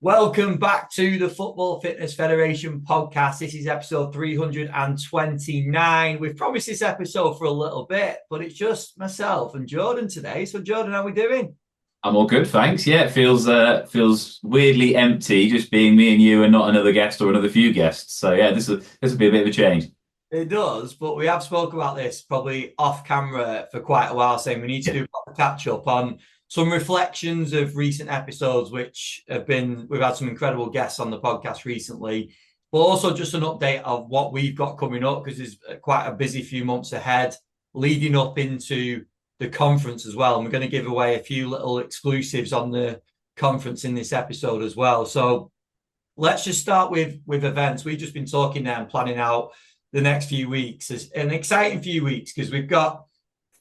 Welcome back to the Football Fitness Federation podcast. This is episode 329. We've promised this episode for a little bit, but it's just myself and Jordan today. So, Jordan, how are we doing? I'm all good, thanks. Yeah, it feels weirdly empty, just being me and you, and not another guest or another few guests. So yeah, this will be a bit of a change. It does, but we have spoke about this probably off camera for quite a while, saying we need to do a catch up on some reflections of recent episodes, which we've had some incredible guests on the podcast recently, but also just an update of what we've got coming up because there's quite a busy few months ahead leading up into the conference as well. And we're going to give away a few little exclusives on the conference in this episode as well. So let's just start with events. We've just been talking now and planning out the next few weeks. It's an exciting few weeks because we've got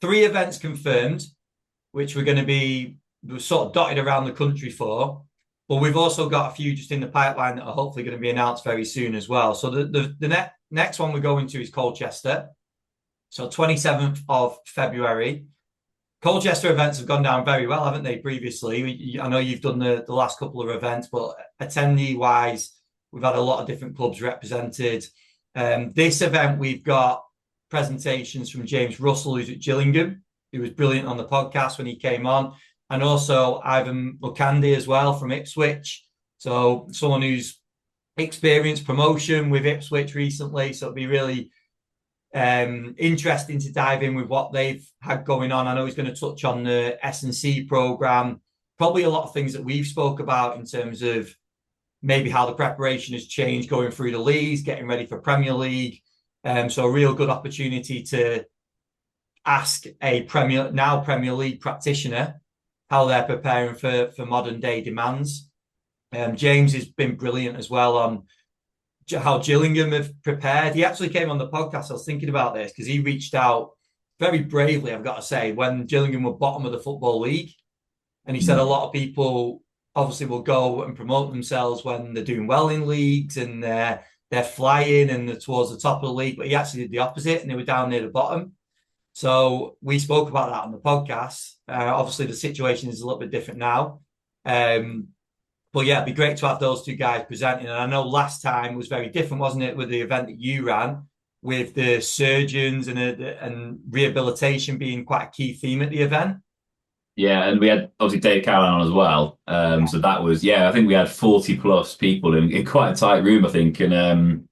3 events confirmed, which we're going to be sort of dotted around the country for. But we've also got a few just in the pipeline that are hopefully going to be announced very soon as well. So the next one we're going to is Colchester. So 27th of February. Colchester events have gone down very well, haven't they, previously? I know you've done the last couple of events, but attendee-wise, we've had a lot of different clubs represented. This event, we've got presentations from James Russell, who's at Gillingham, who was brilliant on the podcast when he came on, and also Ivan Mukandi as well from Ipswich. So someone who's experienced promotion with Ipswich recently. So it'll be really interesting to dive in with what they've had going on. I know he's going to touch on the S&C program, probably a lot of things that we've spoke about in terms of maybe how the preparation has changed going through the leagues, getting ready for Premier League. So a real good opportunity to ask a Premier League practitioner how they're preparing for modern day demands. James has been brilliant as well on how Gillingham have prepared. He actually came on the podcast. I was thinking about this because he reached out very bravely, I've got to say, when Gillingham were bottom of the Football League. And he said a lot of people obviously will go and promote themselves when they're doing well in leagues and they're flying and they're towards the top of the league. But he actually did the opposite and they were down near the bottom. So we spoke about that on the podcast. Obviously, the situation is a little bit different now. But yeah, it'd be great to have those two guys presenting. And I know last time was very different, wasn't it, with the event that you ran, with the surgeons and rehabilitation being quite a key theme at the event. Yeah, and we had obviously Dave Callahan on as well. So that was, I think we had 40 plus people in quite a tight room, I think. And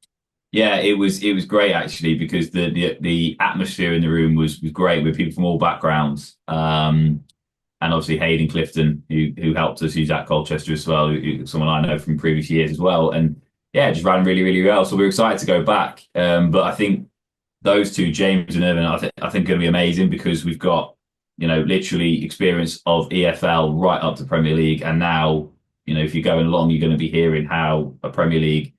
it was great actually because the atmosphere in the room was great with people from all backgrounds. And obviously Hayden Clifton, who helped us, who's at Colchester as well, someone I know from previous years as well. And yeah, just ran really, really well. So we're excited to go back. But I think those two, James and Irvin, I think are going to be amazing because we've got, literally experience of EFL right up to Premier League. And now, if you're going along, you're going to be hearing how a Premier League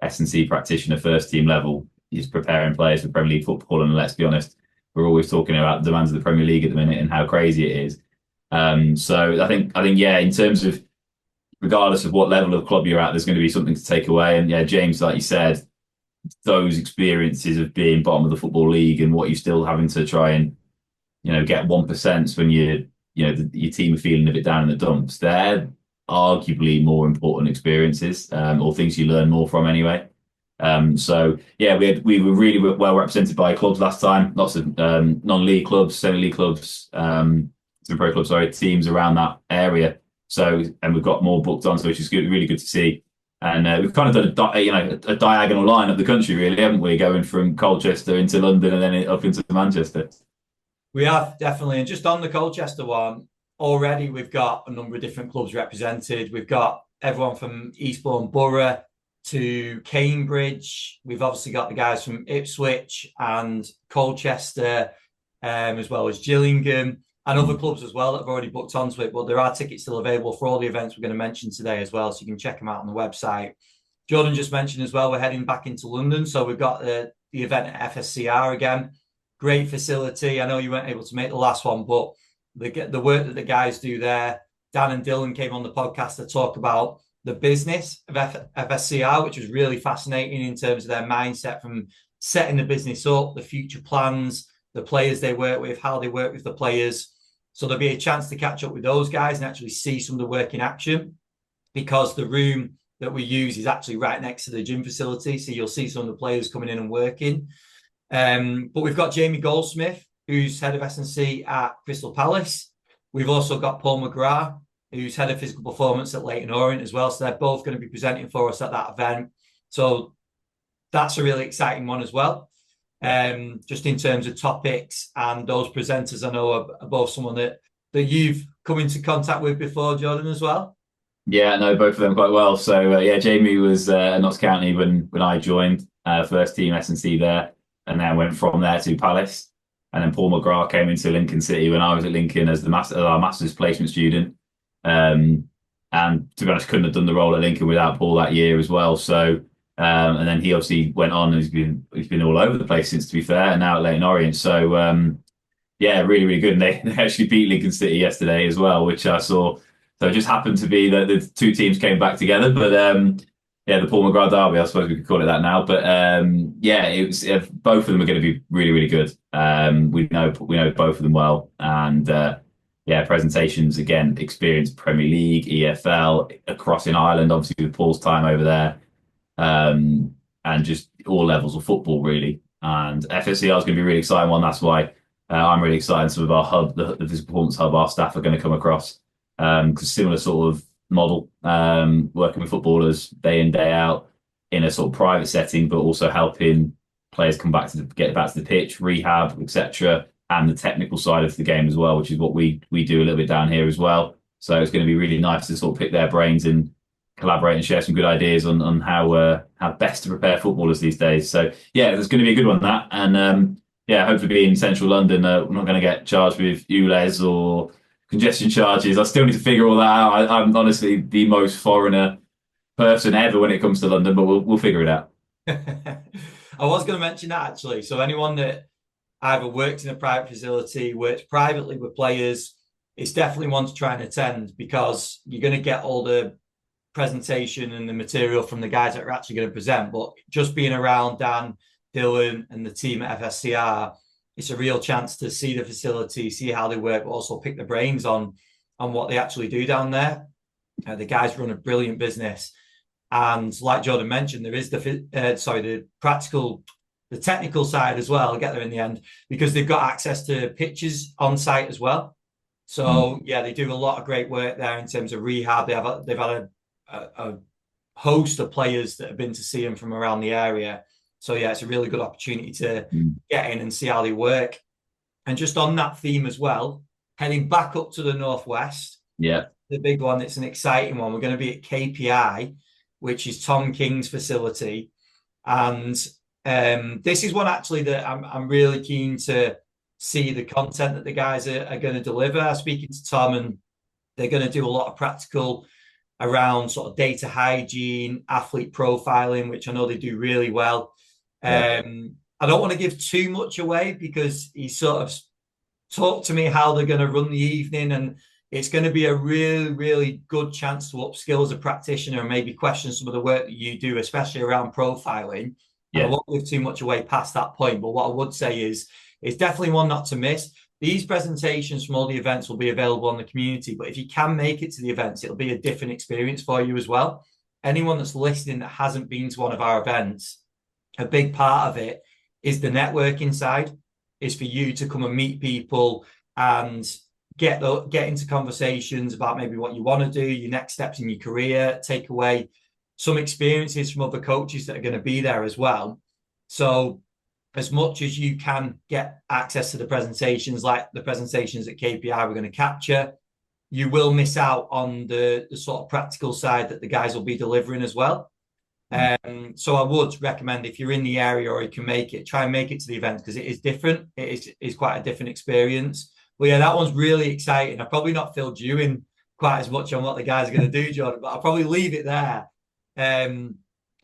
S&C practitioner first team level is preparing players for Premier League football. And let's be honest, we're always talking about the demands of the Premier League at the minute and how crazy it is. So I think, in terms of regardless of what level of club you're at, there's going to be something to take away. And yeah, James, like you said, those experiences of being bottom of the Football League and what you're still having to try and, get 1% when your team are feeling a bit down in the dumps, they're arguably more important experiences, or things you learn more from anyway. So yeah, we were really well represented by clubs last time, lots of non-league clubs, semi-league clubs, some pro clubs, teams around that area. So, and we've got more booked on, so which is good, really good to see. And we've kind of done a diagonal line of the country, really, haven't we? Going from Colchester into London and then up into Manchester. We have, definitely. And just on the Colchester one, already we've got a number of different clubs represented. We've got everyone from Eastbourne Borough to Cambridge. We've obviously got the guys from Ipswich and Colchester, as well as Gillingham. And other clubs as well that have already booked onto it, but there are tickets still available for all the events we're going to mention today as well, so you can check them out on the website. Jordan just mentioned as well, we're heading back into London, so we've got the event at FSCR again. Great facility. I know you weren't able to make the last one, but the work that the guys do there, Dan and Dylan came on the podcast to talk about the business of FSCR, which was really fascinating in terms of their mindset from setting the business up, the future plans, the players they work with, how they work with the players. So there'll be a chance to catch up with those guys and actually see some of the work in action. because the room that we use is actually right next to the gym facility. So you'll see some of the players coming in and working. But we've got Jamie Goldsmith, who's head of S&C at Crystal Palace. We've also got Paul McGrath, who's head of physical performance at Leyton Orient as well. So they're both going to be presenting for us at that event. So that's a really exciting one as well. Just in terms of topics, and those presenters I know are both someone that you've come into contact with before, Jordan, as well. Yeah, I know both of them quite well. So yeah, Jamie was at Notts County when I joined, first team S&C there, and then went from there to Palace. And then Paul McGrath came into Lincoln City when I was at Lincoln as our master's placement student. And to be honest, couldn't have done the role at Lincoln without Paul that year as well. So and then he obviously went on and he's been all over the place since, to be fair, and now at Leyton Orient. So yeah, really, really good. And they actually beat Lincoln City yesterday as well, which I saw. So it just happened to be that the two teams came back together. But yeah, the Paul McGrath derby, I suppose we could call it that now. But yeah, it was both of them are going to be really, really good. We know both of them well, and yeah, presentations again, experienced Premier League, EFL across in Ireland, obviously with Paul's time over there, and just all levels of football really. And FSCR is going to be a really exciting one. That's why I'm really excited. Some of our hub, the physical performance hub, our staff are going to come across. Because similar sort of model, working with footballers day in, day out in a sort of private setting, but also helping players come back to get back to the pitch, rehab, etc., and the technical side of the game as well, which is what we do a little bit down here as well. So it's going to be really nice to sort of pick their brains and collaborate and share some good ideas on how best to prepare footballers these days. So yeah, there's going to be a good one, that, and yeah, hopefully being in central London, we're not going to get charged with ULEZ or congestion charges. I still need to figure all that out. I'm honestly the most foreigner person ever when it comes to London, but we'll figure it out. I was going to mention that actually. So anyone that either works in a private facility, works privately with players, it's definitely one to try and attend, because you're going to get all the presentation and the material from the guys that are actually going to present. But just being around Dan, Dylan, and the team at FSCR, it's a real chance to see the facility, see how they work, but also pick the brains on what they actually do down there. The guys run a brilliant business, and like Jordan mentioned, there is the technical side as well. I'll get there in the end, because they've got access to pitches on site as well. So yeah, they do a lot of great work there in terms of rehab. They've had a host of players that have been to see them from around the area. So yeah, it's a really good opportunity to get in and see how they work. And just on that theme as well, heading back up to the northwest, yeah, the big one, it's an exciting one. We're going to be at KPI, which is Tom King's facility, and this is one actually that I'm really keen to see the content that the guys are going to deliver. Speaking to Tom, and they're going to do a lot of practical around sort of data hygiene, athlete profiling, which I know they do really well. I don't want to give too much away, because he sort of talked to me how they're going to run the evening, and it's going to be a really, really good chance to upskill as a practitioner and maybe question some of the work that you do, especially around profiling. Yeah. And I won't give too much away past that point, but what I would say is it's definitely one not to miss. These presentations from all the events will be available on the community, but if you can make it to the events, it'll be a different experience for you as well. Anyone that's listening that hasn't been to one of our events, a big part of it is the networking side, is for you to come and meet people and get into conversations about maybe what you want to do, your next steps in your career, take away some experiences from other coaches that are going to be there as well. So as much as you can get access to the presentations, like the presentations at KPI we're going to capture, you will miss out on the sort of practical side that the guys will be delivering as well. So I would recommend, if you're in the area or you can make it, try and make it to the event, because it is different. It is quite a different experience. But yeah, that one's really exciting. I've probably not filled you in quite as much on what the guys are going to do, Jordan, but I'll probably leave it there.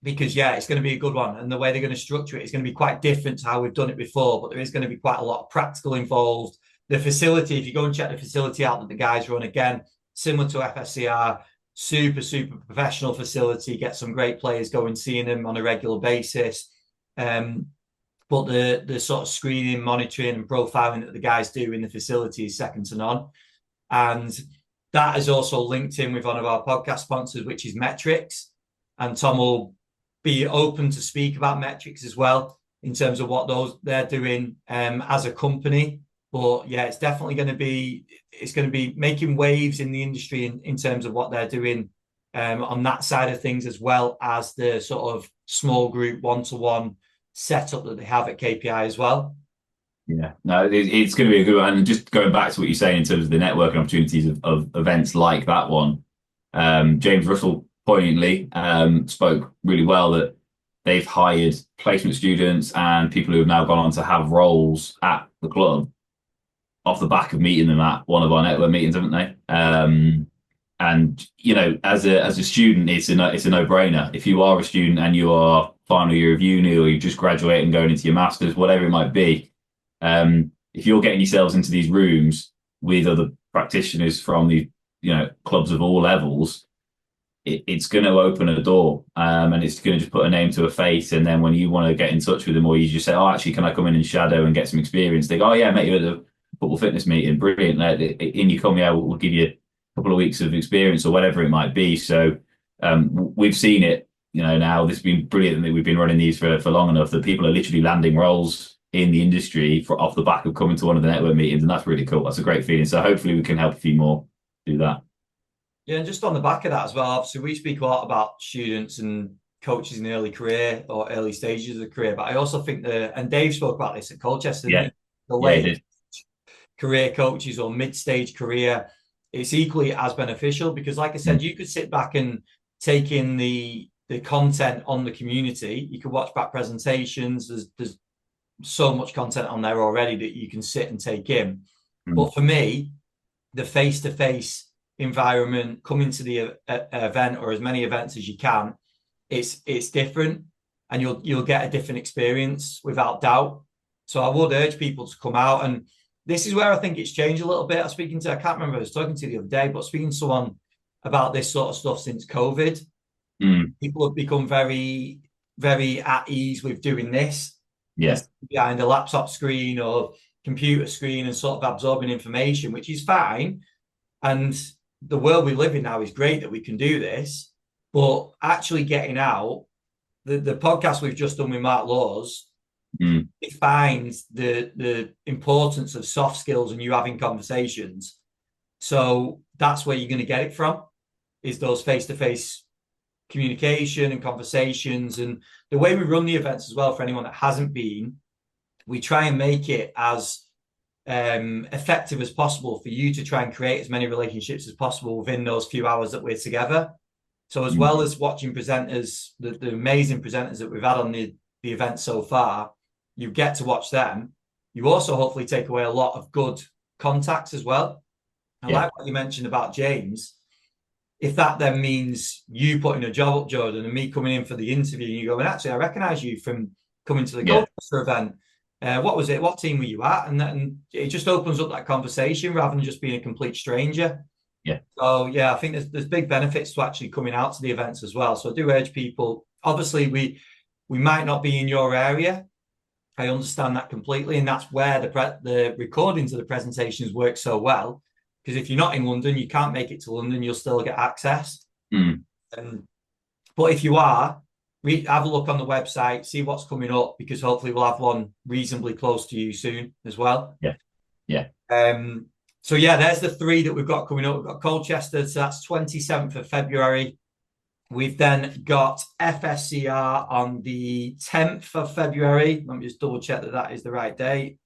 Because yeah, it's going to be a good one. And the way they're going to structure it is going to be quite different to how we've done it before, but there is going to be quite a lot of practical involved. The facility, if you go and check the facility out that the guys run, again, similar to FSCR, super professional facility, get some great players going, seeing them on a regular basis. But the sort of screening, monitoring and profiling that the guys do in the facility is second to none. And that is also linked in with one of our podcast sponsors, which is Metrics. And Tom will be open to speak about Metrics as well in terms of what they're doing as a company. But yeah, it's definitely going to be making waves in the industry in terms of what they're doing on that side of things, as well as the sort of small group one-to-one setup that they have at KPI as well. Yeah, no, it's going to be a good one. And just going back to what you're saying in terms of the networking opportunities of events like that one, James Russell poignantly spoke really well that they've hired placement students and people who have now gone on to have roles at the club off the back of meeting them at one of our network meetings, haven't they? And you know, as a student, it's a no-brainer. If you are a student and you are final year of uni, or you just graduate and going into your masters, whatever it might be, if you're getting yourselves into these rooms with other practitioners from the clubs of all levels, it's going to open a door, and it's going to just put a name to a face. And then when you want to get in touch with them, or you just say, "Oh, actually, can I come in and shadow and get some experience?" They go, "Oh yeah, mate, you're at the football fitness meeting, brilliant. In you come, yeah, we'll give you a couple of weeks of experience or whatever it might be." So we've seen it, now this has been brilliant that we've been running these for long enough that people are literally landing roles in the industry off the back of coming to one of the network meetings, and that's really cool. That's a great feeling. So hopefully we can help a few more do that. Yeah, and just on the back of that as well, obviously we speak a lot about students and coaches in the early career or early stages of the career, but I also think and Dave spoke about this at Colchester, Yeah, the late career coaches or mid-stage career, it's equally as beneficial because, like I said, you could sit back and take in the content on the community. You could watch back presentations. There's so much content on there already that you can sit and take in. But for me, the face-to-face environment, coming to the event or as many events as you can, it's different, and you'll get a different experience without doubt. So I would urge people to come out, and this is where I think it's changed a little bit. I can't remember who I was talking to the other day, but speaking to someone about this sort of stuff since COVID, people have become very, very at ease with doing this. Yes. Behind a laptop screen or computer screen and sort of absorbing information, which is fine. And the world we live in now is great that we can do this, but actually getting out, the podcast we've just done with Mark Laws, it finds the importance of soft skills and you having conversations. So that's where you're going to get it from, is those face-to-face communication and conversations. And the way we run the events as well, for anyone that hasn't been, we try and make it as effective as possible for you to try and create as many relationships as possible within those few hours that we're together. So as well as watching presenters, the amazing presenters that we've had on the event so far, you get to watch them. You also hopefully take away a lot of good contacts as well. I like what you mentioned about James. If that then means you putting a job up, Jordan, and me coming in for the interview, and you go, and actually, I recognise you from coming to the Colchester event. What was it? What team were you at? And it just opens up that conversation rather than just being a complete stranger. Yeah. So, yeah, I think there's big benefits to actually coming out to the events as well. So I do urge people, obviously, we might not be in your area. I understand that completely. And that's where the recordings of the presentations work so well. Because if you're not in London, you can't make it to London, you'll still get access. But if you are, have a look on the website, see what's coming up, because hopefully we'll have one reasonably close to you soon as well. Yeah. So yeah, there's the three that we've got coming up. We've got Colchester, so that's 27th of February. We've then got FSCR on the 10th of February. Let me just double check that is the right date.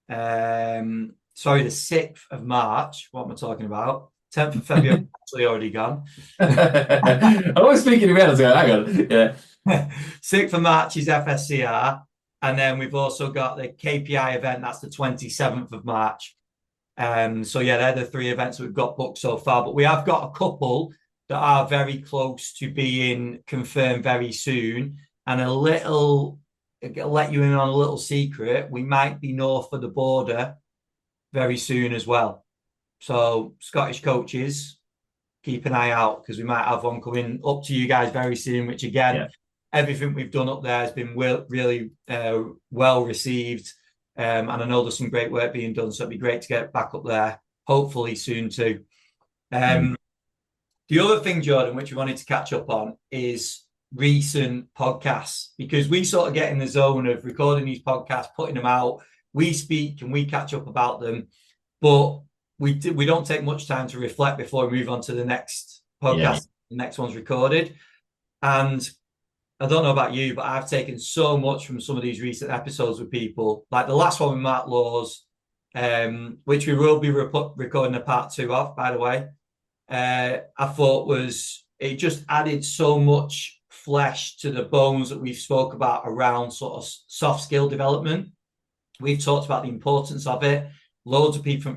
Sorry, the 6th of March. What am I talking about? 10th of February, actually already gone. I was speaking about it. Hang on. Yeah. 6th of March is FSCR. And then we've also got the KPI event. That's the 27th of March. So yeah, they're the three events that we've got booked so far. But we have got a couple that are very close to being confirmed very soon. And I'll let you in on a little secret. We might be north of the border very soon as well. So Scottish coaches, keep an eye out, because we might have one coming up to you guys very soon, which again, everything we've done up there has been really well received. And I know there's some great work being done, so it'd be great to get back up there, hopefully soon too. The other thing, Jordan, which we wanted to catch up on is recent podcasts, because we sort of get in the zone of recording these podcasts, putting them out. We speak and we catch up about them, but we don't take much time to reflect before we move on to the next podcast. The next one's recorded. And I don't know about you, but I've taken so much from some of these recent episodes with people, like the last one with Matt Laws, which we will be recording a part 2 of, by the way. I thought it just added so much flesh to the bones that we've spoke about around sort of soft skill development. We've talked about the importance of it. Loads of people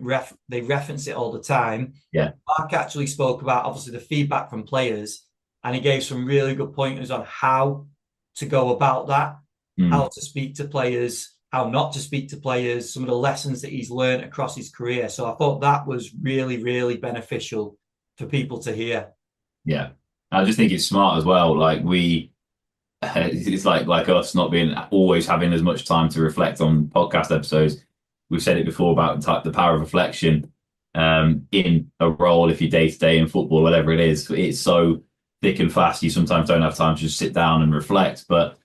they reference it all the time. Yeah. Mark actually spoke about obviously the feedback from players, and he gave some really good pointers on how to go about that, how to speak to players, how not to speak to players, some of the lessons that he's learned across his career. So I thought that was really, really beneficial for people to hear. Yeah. I just think it's smart as well. Like it's like us not being always having as much time to reflect on podcast episodes. We've said it before about the power of reflection in a role, if you're day-to-day in football, whatever it is. It's so thick and fast, you sometimes don't have time to just sit down and reflect. But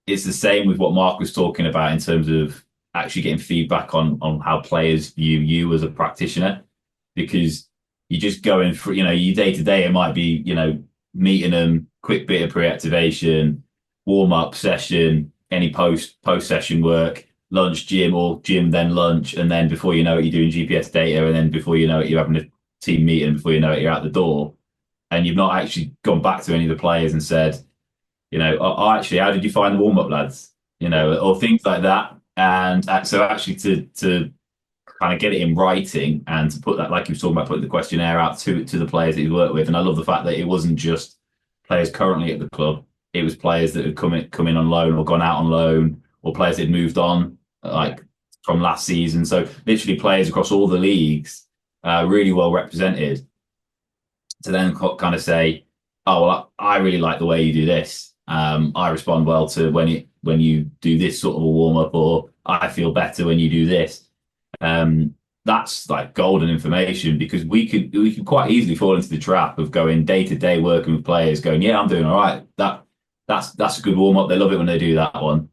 it's the same with what Mark was talking about in terms of actually getting feedback on how players view you as a practitioner, because you just going for, your day-to-day, it might be, meeting them, quick bit of pre-activation, warm-up session, any post-session work, lunch, gym, or gym, then lunch. And then before you know it, you're doing GPS data. And then before you know it, you're having a team meeting. Before you know it, you're out the door. And you've not actually gone back to any of the players and said, actually, how did you find the warm-up, lads? Or things like that. And so actually to kind of get it in writing and to put that, like you were talking about, putting the questionnaire out to the players that you work with. And I love the fact that it wasn't just players currently at the club. It was players that had come in on loan or gone out on loan, or players that had moved on, like from last season. So literally players across all the leagues, really well represented, to then kind of say, oh, well, I really like the way you do this. I respond well to when you do this sort of a warm-up, or I feel better when you do this. That's like golden information, because we could quite easily fall into the trap of going day to day working with players, going, yeah, I'm doing all right. That's a good warm up. They love it when they do that one.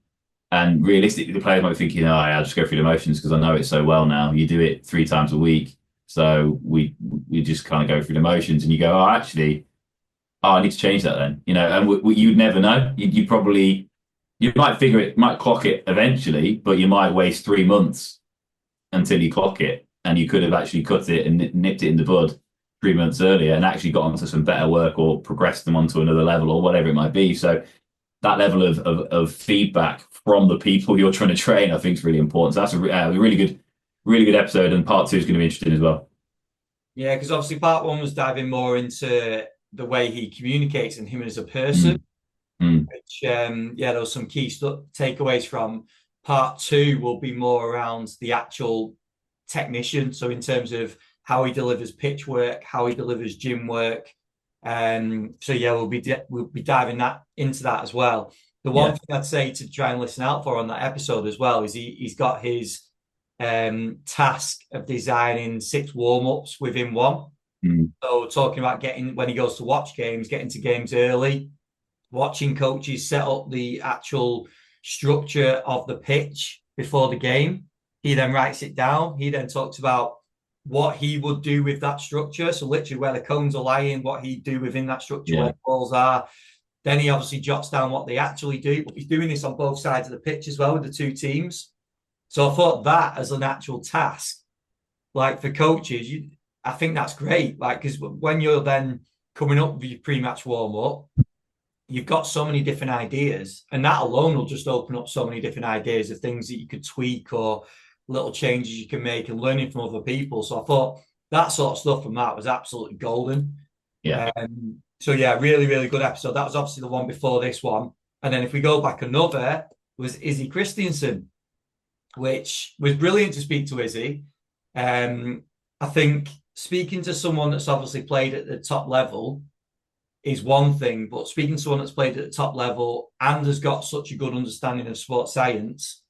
And realistically, the players might be thinking, oh, I just go through the motions because I know it so well now. You do it 3 times a week, so we just kind of go through the motions, and you go, I need to change that then. And you'd never know. You might figure it, might clock it eventually, but you might waste 3 months until you clock it, and you could have actually cut it and nipped it in the bud 3 months earlier and actually got onto some better work or progressed them onto another level or whatever it might be. So that level of feedback from the people you're trying to train, I think, is really important. So that's a really good episode, and part 2 is going to be interesting as well. Yeah, because obviously part 1 was diving more into the way he communicates and him as a person, which there was some key takeaways from. Part 2 will be more around the actual technician. So in terms of how he delivers pitch work, how he delivers gym work. We'll be diving into that as well. The one thing I'd say to try and listen out for on that episode as well is he's got his task of designing 6 warm-ups within one. So talking about when he goes to watch games, getting to games early, watching coaches set up the actual structure of the pitch before the game. He then writes it down. He then talks about what he would do with that structure. So literally where the cones are lying, what he'd do within that structure, where the balls are. Then he obviously jots down what they actually do, but he's doing this on both sides of the pitch as well with the 2 teams. So I thought that as an actual task, like for coaches, I think that's great. Like, because when you're then coming up with your pre-match warm-up, you've got so many different ideas, and that alone will just open up so many different ideas of things that you could tweak or little changes you can make, and learning from other people. So I thought that sort of stuff from that was absolutely golden. Yeah. Really, really good episode. That was obviously the one before this one. And then if we go back, another was Izzy Christiansen, which was brilliant to speak to Izzy. I think speaking to someone that's obviously played at the top level is one thing, but speaking to someone that's played at the top level and has got such a good understanding of sports science,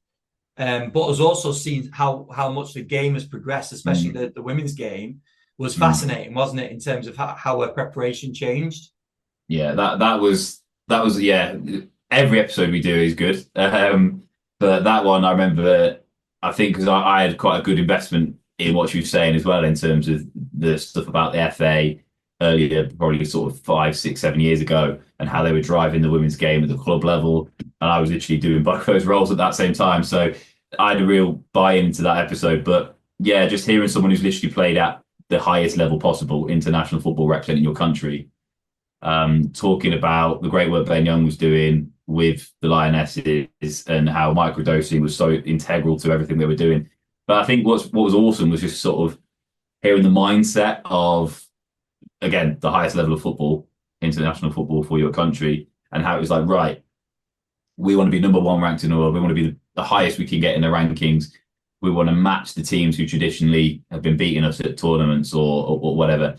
but has also seen how much the game has progressed, especially the women's game, was fascinating, wasn't it, in terms of how her preparation changed? Yeah, that was yeah. Every episode we do is good, but that one I remember. I think because I had quite a good investment in what she was saying as well in terms of the stuff about the FA earlier, probably sort of 5, 6, 7 years ago, and how they were driving the women's game at the club level, and I was literally doing both those roles at that same time. So I had a real buy-in into that episode. But yeah, just hearing someone who's literally played at the highest level possible, international football, representing your country, talking about the great work Ben Young was doing with the Lionesses and how microdosing was so integral to everything they were doing. But I think what was awesome was just sort of hearing the mindset of, again, the highest level of football, international football for your country, and how it was like, right, we want to be number one ranked in the world. We want to be the highest we can get in the rankings. We want to match the teams who traditionally have been beating us at tournaments or whatever.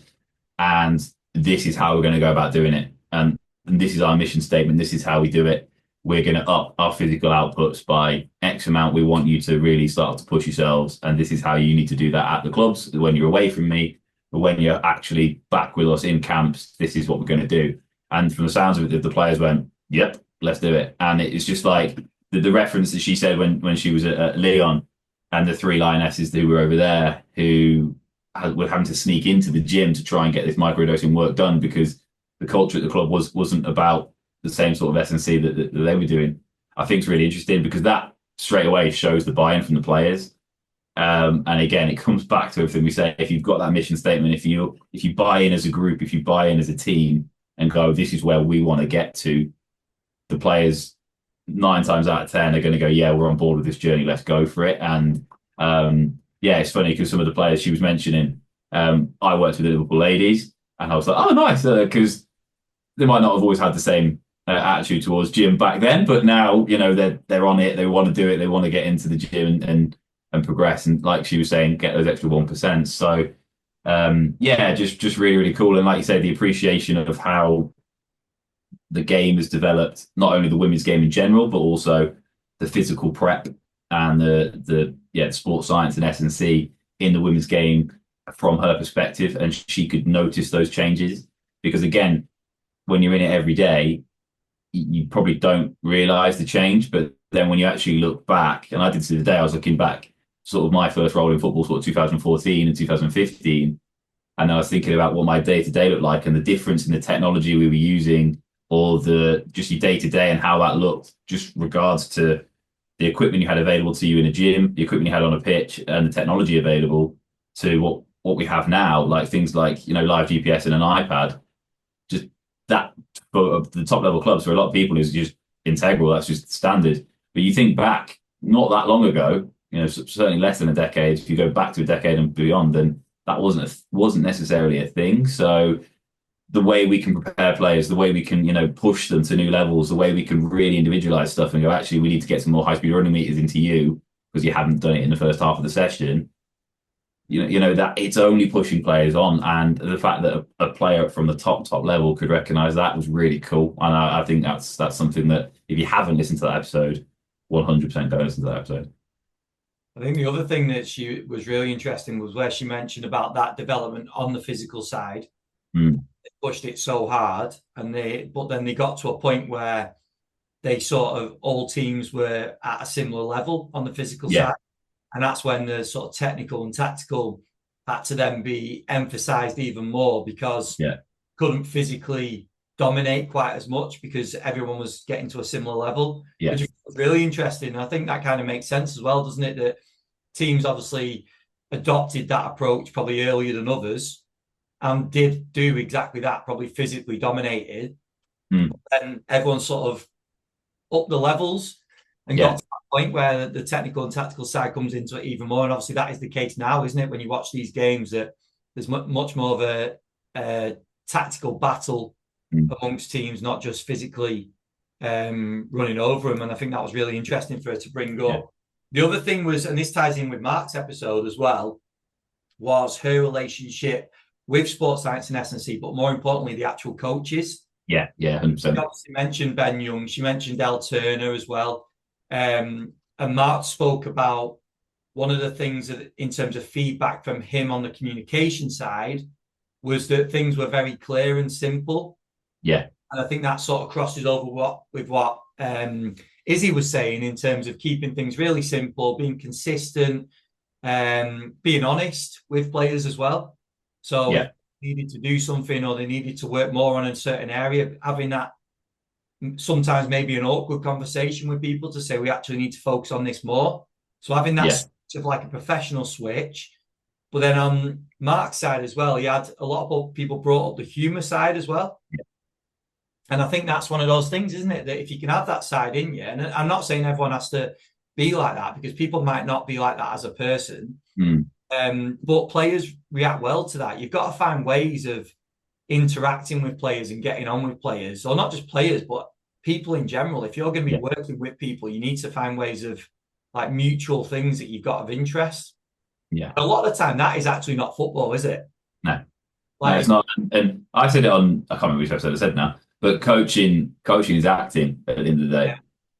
And this is how we're going to go about doing it. And this is our mission statement. This is how we do it. We're going to up our physical outputs by X amount. We want you to really start to push yourselves. And this is how you need to do that at the clubs when you're away from me, but when you're actually back with us in camps, this is what we're going to do. And from the sounds of it, the players went, yep, let's do it. And it's just like the reference that she said when she was at Lyon and the 3 Lionesses who were over there who were having to sneak into the gym to try and get this microdosing work done because the culture at the club wasn't about the same sort of S&C that they were doing. I think it's really interesting because that straight away shows the buy-in from the players. And again, it comes back to everything we say. If you've got that mission statement, if you buy in as a group, if you buy in as a team and go, this is where we want to get to, the players 9 times out of 10 are going to go, yeah, we're on board with this journey. Let's go for it. And yeah, it's funny because some of the players she was mentioning, I worked with the Liverpool ladies, and I was like, oh, nice, because they might not have always had the same attitude towards gym back then, but now they're on it. They want to do it. They want to get into the gym and progress. And like she was saying, get those extra 1%. So yeah, just really, really cool. And like you say, the appreciation of how the game has developed, not only the women's game in general, but also the physical prep and the sports science and S&C in the women's game from her perspective. And she could notice those changes because, again, when you're in it every day, you probably don't realize the change. But then when you actually look back, and I did this the other day, I was looking back, sort of my first role in football, sort of 2014 and 2015. And I was thinking about what my day-to-day looked like and the difference in the technology we were using or just your day-to-day and how that looked, just regards to the equipment you had available to you in a gym, the equipment you had on a pitch, and the technology available to what we have now, like things like, live GPS and an iPad. Just that for the top level clubs, for a lot of people, is just integral. That's just standard. But you think back not that long ago, certainly less than a decade. If you go back to a decade and beyond, then that wasn't necessarily a thing. So the way we can prepare players, the way we can, push them to new levels, the way we can really individualize stuff and go, actually, we need to get some more high-speed running meters into you because you haven't done it in the first half of the session. That it's only pushing players on, and the fact that a player from the top level could recognize that was really cool. And I think that's something that if you haven't listened to that episode, 100% go listen to that episode. I think the other thing that she was really interesting was where she mentioned about that development on the physical side. They pushed it so hard, but then they got to a point where they sort of all teams were at a similar level on the physical side. And that's when the sort of technical and tactical had to then be emphasized even more because couldn't physically dominate quite as much because everyone was getting to a similar level, which was really interesting. I think that kind of makes sense as well, doesn't it? That teams obviously adopted that approach probably earlier than others and did do exactly that, probably physically dominated. And everyone sort of upped the levels and got to that point where the technical and tactical side comes into it even more. And obviously that is the case now, isn't it? When you watch these games, that there's much more of a tactical battle amongst teams, not just physically running over them. And I think that was really interesting for her to bring up. The other thing was, and this ties in with Mark's episode as well, was her relationship with sports science and S&C, but more importantly, the actual coaches. 100%. She obviously mentioned Ben Young. She mentioned Elle Turner as well. And Mark spoke about one of the things that, in terms of feedback from him on the communication side, was that things were very clear and simple. Yeah. And I think that sort of crosses over with what Izzy was saying in terms of keeping things really simple, being consistent, being honest with players as well. So if they needed to do something or they needed to work more on a certain area, having that sometimes maybe an awkward conversation with people to say we actually need to focus on this more. So having that sort of like a professional switch. But then on Mark's side as well, he had a lot of people brought up the humour side as well. Yeah. And I think that's one of those things, isn't it? That if you can have that side in you, and I'm not saying everyone has to be like that, because people might not be like that as a person. But players react well to that. You've got to find ways of interacting with players and getting on with players, or not just players, but people in general. If you're going to be working with people, you need to find ways of like mutual things that you've got of interest. Yeah. A lot of the time, that is actually not football, is it? No. Like, no, it's not. And I said it on, I can't remember which episode I said now, but coaching is acting at the end of the day,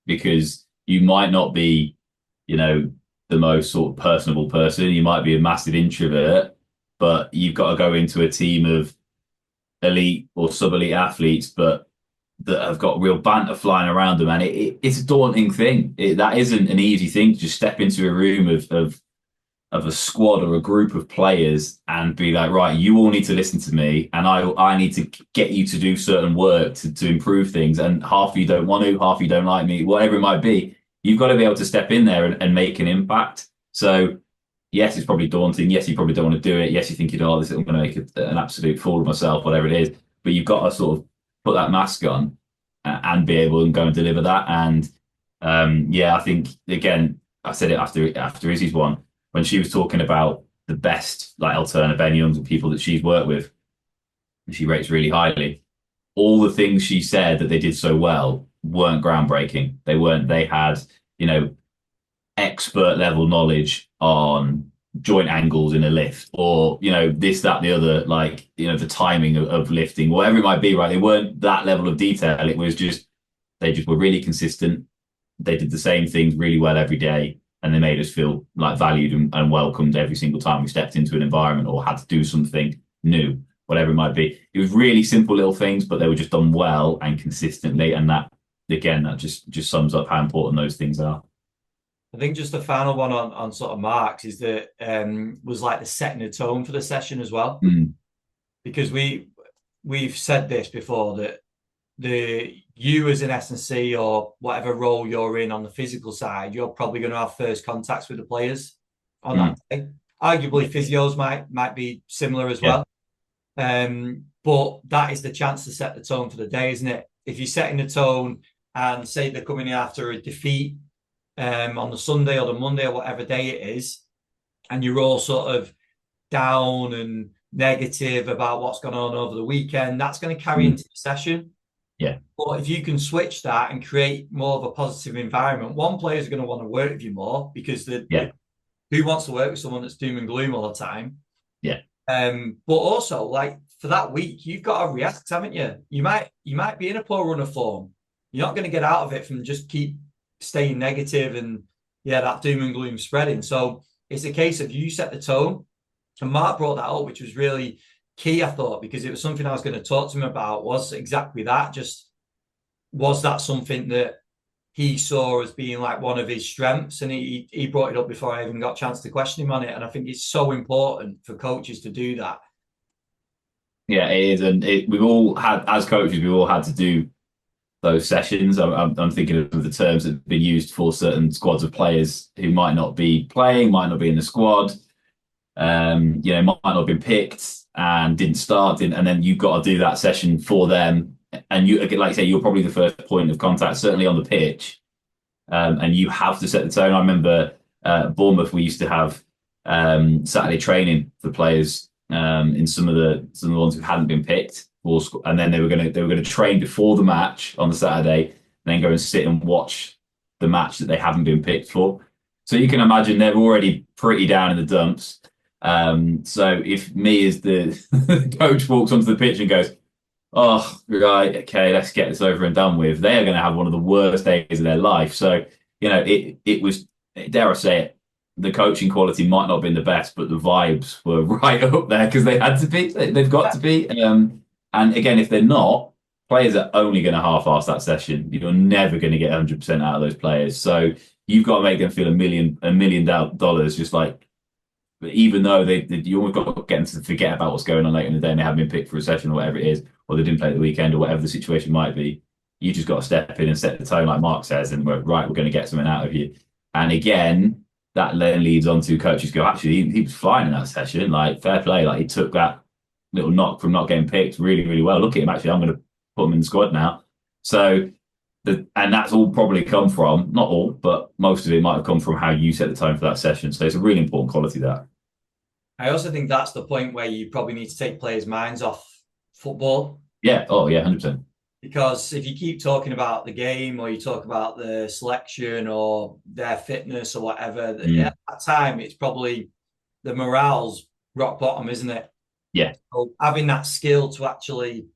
because you might not be, the most sort of personable person. You might be a massive introvert, but you've got to go into a team of elite or sub-elite athletes, but that have got real banter flying around them. And it's a daunting thing. That isn't an easy thing to just step into a room of a squad or a group of players and be like, right, you all need to listen to me, and I need to get you to do certain work to improve things. And half of you don't want to, half of you don't like me, whatever it might be. You've got to be able to step in there and make an impact. So yes, it's probably daunting. Yes, you probably don't want to do it. Yes, you're thinking, oh, I'm going to make an absolute fool of myself, whatever it is. But you've got to sort of put that mask on and be able to go and deliver that. And I think, again, I said it after Izzy's one, when she was talking about the best like Alterna Ben Youngs and people that she's worked with, and she rates really highly, all the things she said that they did so well weren't groundbreaking. They had, expert level knowledge on joint angles in a lift, or, this, that, the other, like, the timing of lifting, whatever it might be, right? They weren't that level of detail. It was just, they just were really consistent. They did the same things really well every day. And they made us feel like valued and welcomed every single time we stepped into an environment or had to do something new, whatever it might be. It was really simple little things, but they were just done well and consistently. And that just sums up how important those things are. I think just the final one on sort of Marks is that was like the setting the tone for the session as well. Because we've said this before, that you as an S&C or whatever role you're in on the physical side, you're probably going to have first contacts with the players on that day. Arguably, physios might be similar as well. But that is the chance to set the tone for the day, isn't it? If you're setting the tone and say they're coming in after a defeat on the Sunday or the Monday or whatever day it is, and you're all sort of down and negative about what's gone on over the weekend, that's going to carry into the session. Yeah. But if you can switch that and create more of a positive environment, one player is going to want to work with you more, because who wants to work with someone that's doom and gloom all the time? Yeah. But also, like, for that week, you've got to react, haven't you? You might be in a poor run of form. You're not going to get out of it from just keep staying negative and that doom and gloom spreading. So it's a case of you set the tone. And Mark brought that up, which was really key, I thought, because it was something I was going to talk to him about, was exactly that. Just, was that something that he saw as being like one of his strengths? And he brought it up before I even got a chance to question him on it. And I think it's so important for coaches to do that. Yeah, it is. And we've all had, as coaches, we've all had to do those sessions. I'm thinking of the terms that have been used for certain squads of players who might not be playing, might not be in the squad, might not have been picked and didn't start, and then you've got to do that session for them. And you, like I say, you're probably the first point of contact, certainly on the pitch, and you have to set the tone. I remember Bournemouth, we used to have Saturday training for players in some of the ones who hadn't been picked, and then they were going to train before the match on the Saturday, and then go and sit and watch the match that they haven't been picked for. So you can imagine they're already pretty down in the dumps. So if me as the coach walks onto the pitch and goes, oh, right, okay, let's get this over and done with, they are going to have one of the worst days of their life. So, it was, dare I say it, the coaching quality might not have been the best, but the vibes were right up there because they had to be. They've got to be. And again, if they're not, players are only going to half-ass that session. You're never going to get 100% out of those players. So you've got to make them feel $1 million, just like, even though you almost got to get them to forget about what's going on later in the day and they haven't been picked for a session or whatever it is, or they didn't play at the weekend or whatever the situation might be. You just got to step in and set the tone, like Mark says, and we're going to get something out of you. And again, that then leads on to coaches go, actually, he was flying in that session. Like, fair play. Like, he took that little knock from not getting picked really, really well. Look at him. Actually, I'm going to put him in the squad now. So, and that's all probably come from, not all, but most of it might have come from how you set the tone for that session. So it's a really important quality that. I also think that's the point where you probably need to take players' minds off football. Yeah. Oh, yeah, 100%. Because if you keep talking about the game or you talk about the selection or their fitness or whatever, at that time, it's probably the morale's rock bottom, isn't it? Yeah. So having that skill to actually,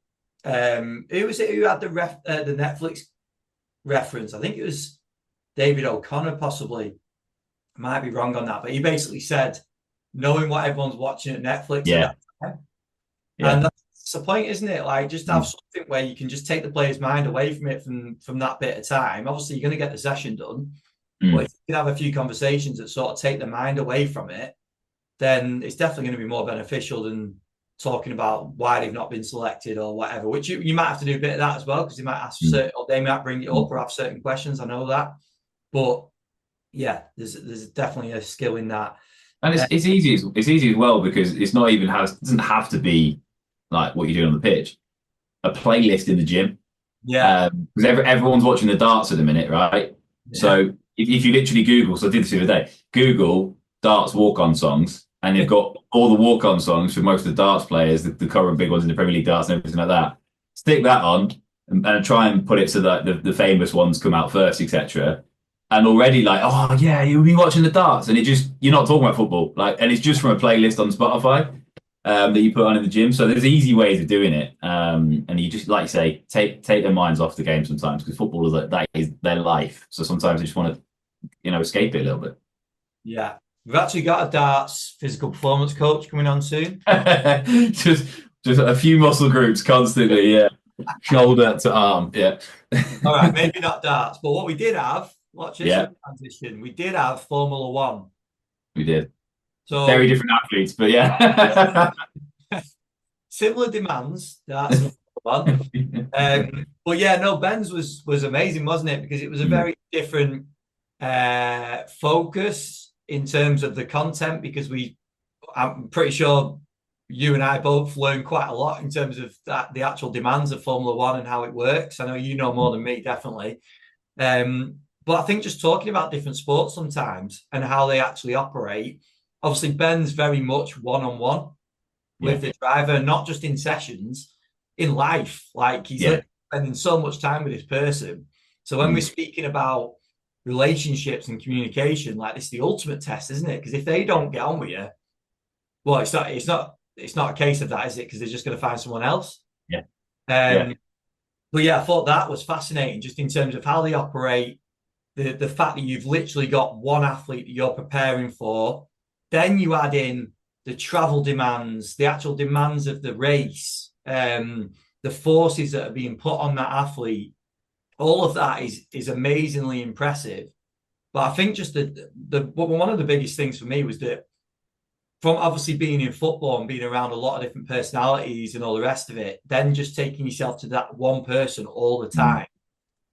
who was it who had the Netflix reference? I think it was David O'Connor, possibly. I might be wrong on that, but he basically said, knowing what everyone's watching at Netflix at that time. Yeah. And that's the point, isn't it? Like, just have something where you can just take the player's mind away from it from that bit of time. Obviously, you're going to get the session done, but if you can have a few conversations that sort of take the mind away from it, then it's definitely going to be more beneficial than talking about why they've not been selected or whatever, which you might have to do a bit of that as well, because they might ask certain, or they might bring it up or have certain questions. I know that. But yeah, there's definitely a skill in that. And it's easy as well, because it's not even it doesn't have to be like what you're doing on the pitch. A playlist in the gym. Yeah. Because everyone's watching the darts at the minute, right? Yeah. So if you literally Google, so I did this the other day, Google darts walk-on songs, and you've got all the walk-on songs for most of the darts players, the current big ones in the Premier League darts and everything like that. Stick that on and try and put it so that the famous ones come out first, etc. And already like, oh yeah, you'll be watching the darts, and you're not talking about football, like, and it's just from a playlist on Spotify that you put on in the gym. So there's easy ways of doing it, and you just, like you say, take their minds off the game sometimes, because footballers, that is their life. So sometimes they just want to, escape it a little bit. Yeah, we've actually got a darts physical performance coach coming on soon. just a few muscle groups constantly, yeah, shoulder to arm, yeah. All right, maybe not darts, but what we did have. Watch this transition. We did have Formula One. We did. So very different athletes, but yeah. Similar demands. That's one. But yeah, no, Ben's was amazing, wasn't it? Because it was a very different focus in terms of the content, because I'm pretty sure you and I both learned quite a lot in terms of the actual demands of Formula One and how it works. I know you know more than me, definitely. But I think just talking about different sports sometimes and how they actually operate. Obviously, Ben's very much one-on-one with the driver, not just in sessions, in life. Like, he's spending so much time with this person. So when we're speaking about relationships and communication, like, it's the ultimate test, isn't it? Because if they don't get on with you, well, it's not a case of that, is it? Because they're just going to find someone else. Yeah. But yeah, I thought that was fascinating, just in terms of how they operate. The fact that you've literally got one athlete that you're preparing for, then you add in the travel demands, the actual demands of the race, the forces that are being put on that athlete. All of that is amazingly impressive. But I think just one of the biggest things for me was that, from obviously being in football and being around a lot of different personalities and all the rest of it, then just taking yourself to that one person all the time.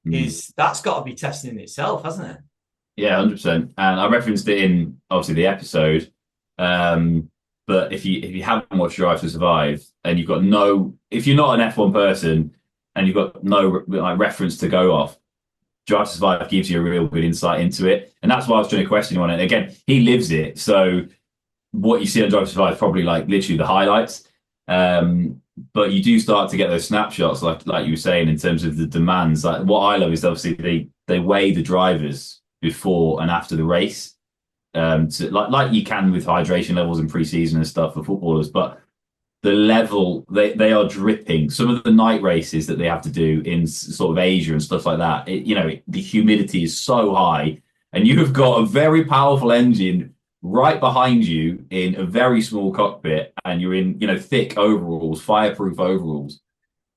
That's got to be testing in itself, hasn't it? Yeah, 100%. And I referenced it in, obviously, the episode. But if you haven't watched Drive to Survive, and you've got if you're not an F1 person and you've got no reference to go off, Drive to Survive gives you a real good insight into it. And that's why I was trying to question you on it. Again, he lives it. So what you see on Drive to Survive is probably literally the highlights. But you do start to get those snapshots, like you were saying, in terms of the demands. Like, what I love is, obviously, they weigh the drivers before and after the race, like you can with hydration levels in pre-season and stuff for footballers. But the level, they are dripping. Some of the night races that they have to do in sort of Asia and stuff like that, the humidity is so high, and you have got a very powerful engine right behind you in a very small cockpit, and you're in, thick overalls, fireproof overalls.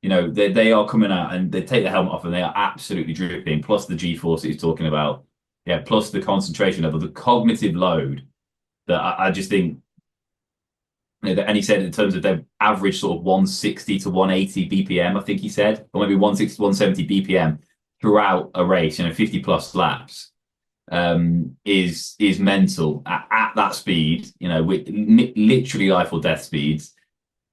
They are coming out and they take the helmet off and they are absolutely dripping. Plus the G-force that he's talking about, yeah. Plus the concentration level, the cognitive load that I just think. And he said in terms of their average sort of 160 to 180 BPM, I think he said, or maybe 160 to 170 BPM throughout a race, 50 plus laps, is mental at that speed, with literally life or death speeds,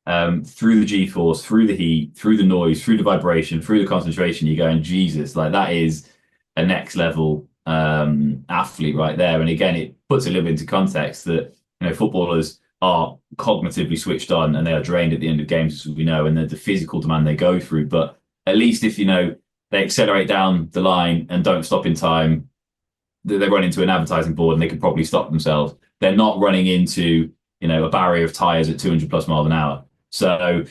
through the G-force, through the heat, through the noise, through the vibration, through the concentration. You're going, Jesus, like that is a next level athlete right there. And again, it puts a little bit into context that footballers are cognitively switched on and they are drained at the end of games, as we know, and the physical demand they go through. But at least if they accelerate down the line and don't stop in time, they run into an advertising board and they can probably stop themselves. They're not running into a barrier of tires at 200 plus miles an hour. So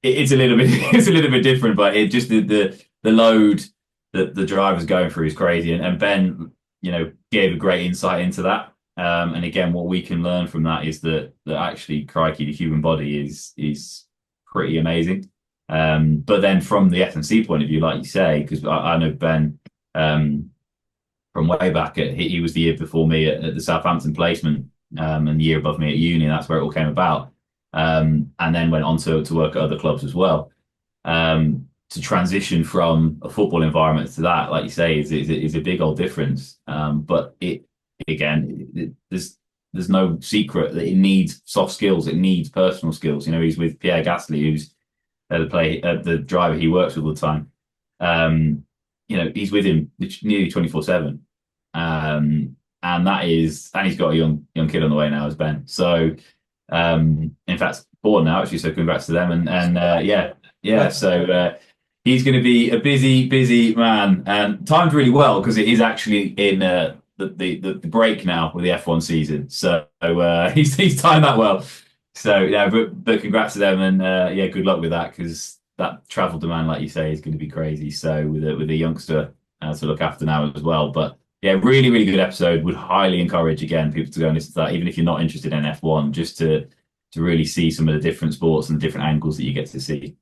it's a little bit different, but it just the load that the driver's going through is crazy. And Ben, gave a great insight into that. And again, what we can learn from that is that actually, crikey, the human body is pretty amazing. But then from the FMC point of view, like you say, because I know Ben from way back, he was the year before me at the Southampton placement, and the year above me at uni, and that's where it all came about. And then went on to work at other clubs as well. To transition from a football environment to that, like you say, is a big old difference. But there's no secret that it needs soft skills. It needs personal skills. He's with Pierre Gasly, who's the driver he works with all the time. He's with him nearly 24/7. And he's got a young kid on the way now as Ben. So, in fact, born now actually. So congrats to them. So he's going to be a busy man, and timed really well because it is actually in the break now with the F1 season. So he's timed that well. So yeah, but congrats to them, and good luck with that, because that travel demand, like you say, is going to be crazy. So with a youngster to look after now as well. But yeah, really, really good episode. Would highly encourage again people to go and listen to that, even if you're not interested in F1, just to really see some of the different sports and the different angles that you get to see.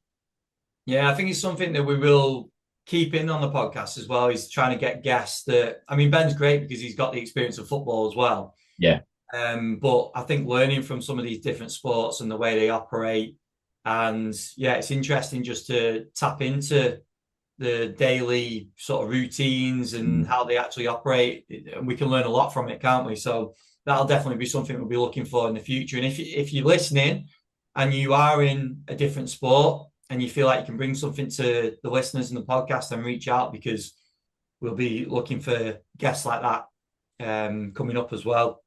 Yeah, I think it's something that we will keep in on the podcast as well. Is trying to get guests Ben's great because he's got the experience of football as well. Yeah. But I think learning from some of these different sports and the way they operate, and yeah, it's interesting just to tap into the daily sort of routines and how they actually operate. And we can learn a lot from it, can't we? So that'll definitely be something we'll be looking for in the future. And if you're listening and you are in a different sport and you feel like you can bring something to the listeners in the podcast, then reach out, because we'll be looking for guests like that coming up as well.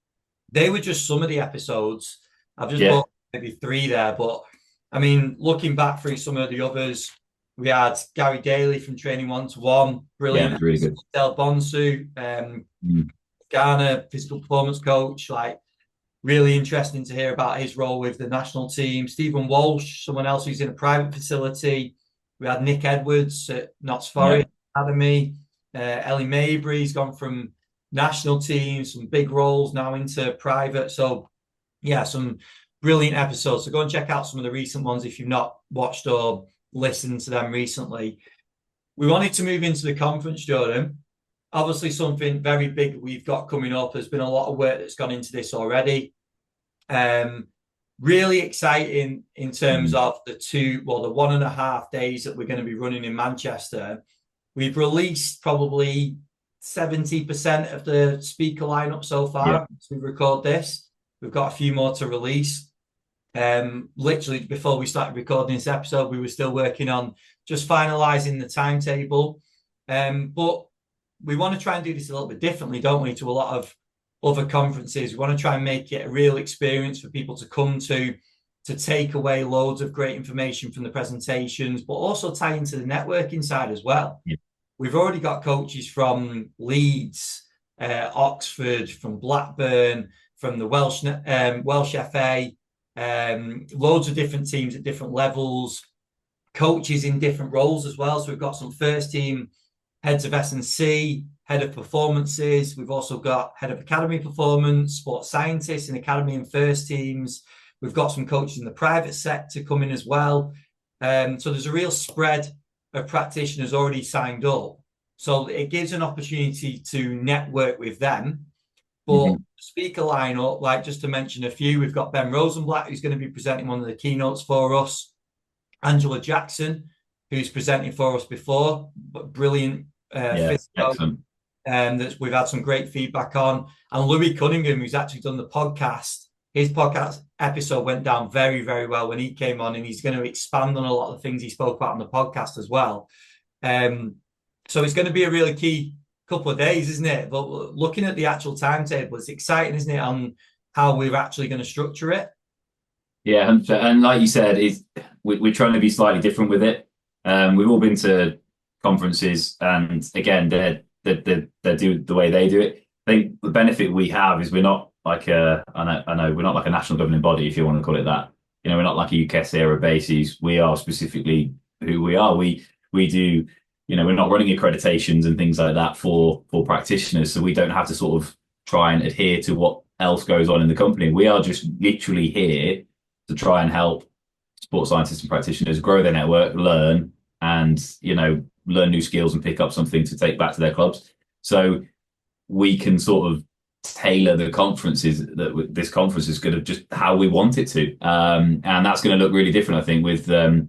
They were just some of the episodes. I've just brought maybe 3 there, but I mean, looking back through some of the others, we had Gary Daly from Training 1-to-1, brilliant. Yeah, really good. Del Bonsu, Ghana, physical performance coach, like really interesting to hear about his role with the national team. Stephen Walsh, someone else who's in a private facility. We had Nick Edwards at Notts Forest Academy. Ellie Mabry's gone from national teams, some big roles now into private. So yeah, some brilliant episodes. So go and check out some of the recent ones if you've not watched or listened to them recently. We wanted to move into the conference, Jordan. Obviously, something very big we've got coming up. There's been a lot of work that's gone into this already. Really exciting in terms of the 1.5 days that we're going to be running in Manchester. We've released probably 70% of the speaker lineup so far as we record this. We've got a few more to release. Literally before we started recording this episode, we were still working on just finalizing the timetable. But we want to try and do this a little bit differently, don't we, to a lot of other conferences. We want to try and make it a real experience for people to come to take away loads of great information from the presentations, but also tie into the networking side as well. Yeah. We've already got coaches from Leeds, Oxford, from Blackburn, from the Welsh FA, loads of different teams at different levels, coaches in different roles as well. So we've got some first team heads of S&C, head of performances. We've also got head of academy performance, sports scientists in academy and first teams. We've got some coaches in the private sector coming as well. So there's a real spread of practitioners already signed up. So it gives an opportunity to network with them. But speaker lineup, like just to mention a few, we've got Ben Rosenblatt, who's going to be presenting one of the keynotes for us. Angela Jackson, who's presenting for us before, but brilliant excellent. That we've had some great feedback on. And Louis Cunningham, who's actually done the podcast. His podcast episode went down very, very well when he came on, and he's going to expand on a lot of the things he spoke about on the podcast as well. So it's going to be a really key couple of days, isn't it? But looking at the actual timetable, it's exciting, isn't it, on how we're actually going to structure it? Yeah, and like you said, we're trying to be slightly different with it. We've all been to conferences, and again, they do the way they do it. I think the benefit we have is we're not like I know we're not like a national governing body, if you want to call it that. You know, we're not like a UKES era bases. We are specifically who we are. We do, you know, we're not running accreditations and things like that for practitioners, so we don't have to sort of try and adhere to what else goes on in the company. We are just literally here to try and help sports scientists and practitioners grow their network, learn, and, you know, learn new skills and pick up something to take back to their clubs. So we can sort of tailor the conferences that this conference is going to just how we want it to. And that's going to look really different, I think, with a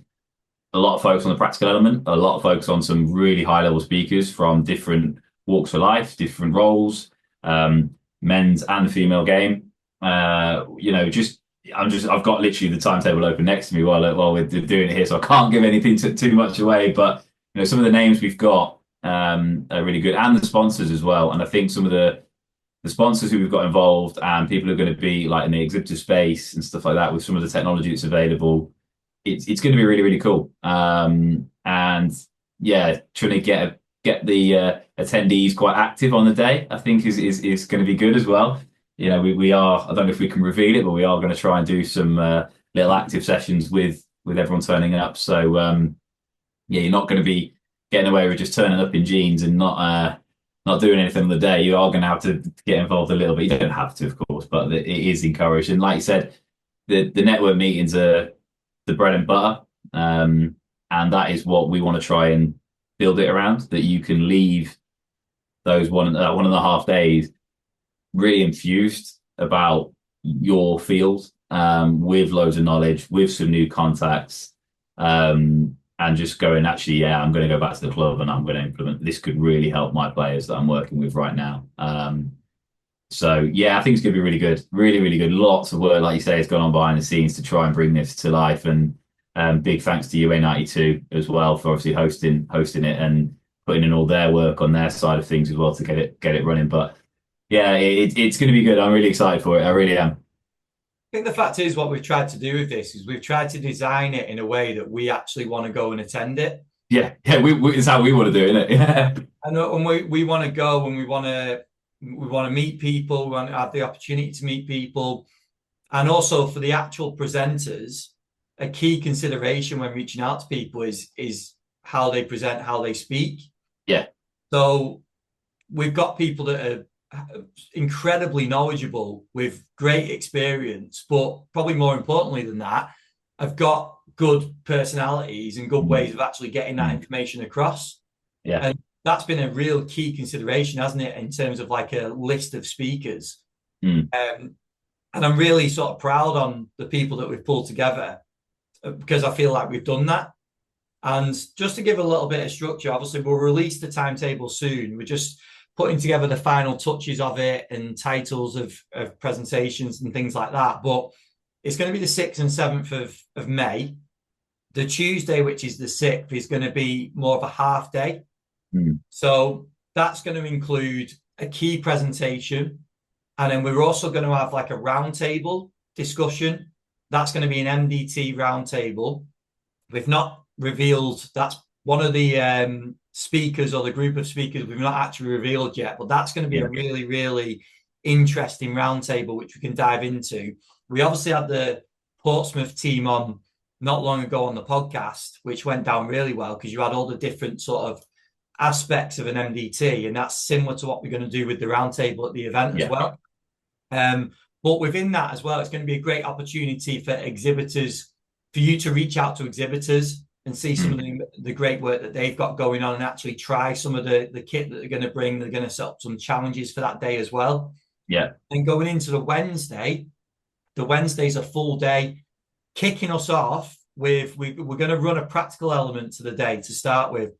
lot of focus on the practical element, a lot of focus on some really high level speakers from different walks of life, different roles, men's and female game. You know, I've got literally the timetable open next to me while we're doing it here, so I can't give anything too much away. But you know, some of the names we've got are really good, and the sponsors as well. And I think some of the sponsors who we've got involved and people who are going to be like in the exhibitor space and stuff like that with some of the technology that's available, it's going to be really, really cool. And yeah, trying to get the attendees quite active on the day, I think is going to be good as well. You know, we are, I don't know if we can reveal it, but we are going to try and do some little active sessions with everyone turning up. So yeah, you're not going to be getting away with just turning up in jeans and not doing anything on the day. You are going to have to get involved a little bit. You don't have to, of course, but it is encouraged. And like you said, the network meetings are the bread and butter, and that is what we want to try and build it around. That you can leave those one and a half days really infused about your field, with loads of knowledge, with some new contacts, and just going, actually, yeah, I'm going to go back to the club and I'm going to implement this. Could really help my players that I'm working with right now. So yeah, I think it's going to be really good, really, really good. Lots of work, like you say, has gone on behind the scenes to try and bring this to life. And big thanks to UA92 as well for obviously hosting it and putting in all their work on their side of things as well to get it running. But yeah, it's going to be good. I'm really excited for it. I really am. I think the fact is what we've tried to do with this is we've tried to design it in a way that we actually want to go and attend it. Yeah, it's how we want to do it, isn't it? Yeah. And we want to go and we want to meet people, we want to have the opportunity to meet people. And also for the actual presenters, a key consideration when reaching out to people is how they present, how they speak. Yeah. So we've got people that are incredibly knowledgeable with great experience, but probably more importantly than that, have got good personalities and good ways of actually getting that information across. Yeah. And that's been a real key consideration, hasn't it, in terms of like a list of speakers. And I'm really sort of proud on the people that we've pulled together because I feel like we've done that. And just to give a little bit of structure, obviously we'll release the timetable soon. We're just putting together the final touches of it and titles of presentations and things like that. But it's going to be the 6th and 7th of May. The Tuesday, which is the 6th, is going to be more of a half day. So that's going to include a key presentation. And then we're also going to have like a roundtable discussion. That's going to be an MDT roundtable. We've not revealed, that's one of the speakers or the group of speakers we've not actually revealed yet, but that's going to be a really, really interesting roundtable, which we can dive into. We obviously had the Portsmouth team on not long ago on the podcast, which went down really well because you had all the different sort of aspects of an MDT, and that's similar to what we're going to do with the roundtable at the event as well. But within that as well, it's going to be a great opportunity for exhibitors, for you to reach out to exhibitors and see some of the great work that they've got going on, and actually try some of the kit that they're going to bring. They're going to set up some challenges for that day as well. Yeah. And going into the Wednesday's a full day, kicking us off with, we're going to run a practical element to the day to start with.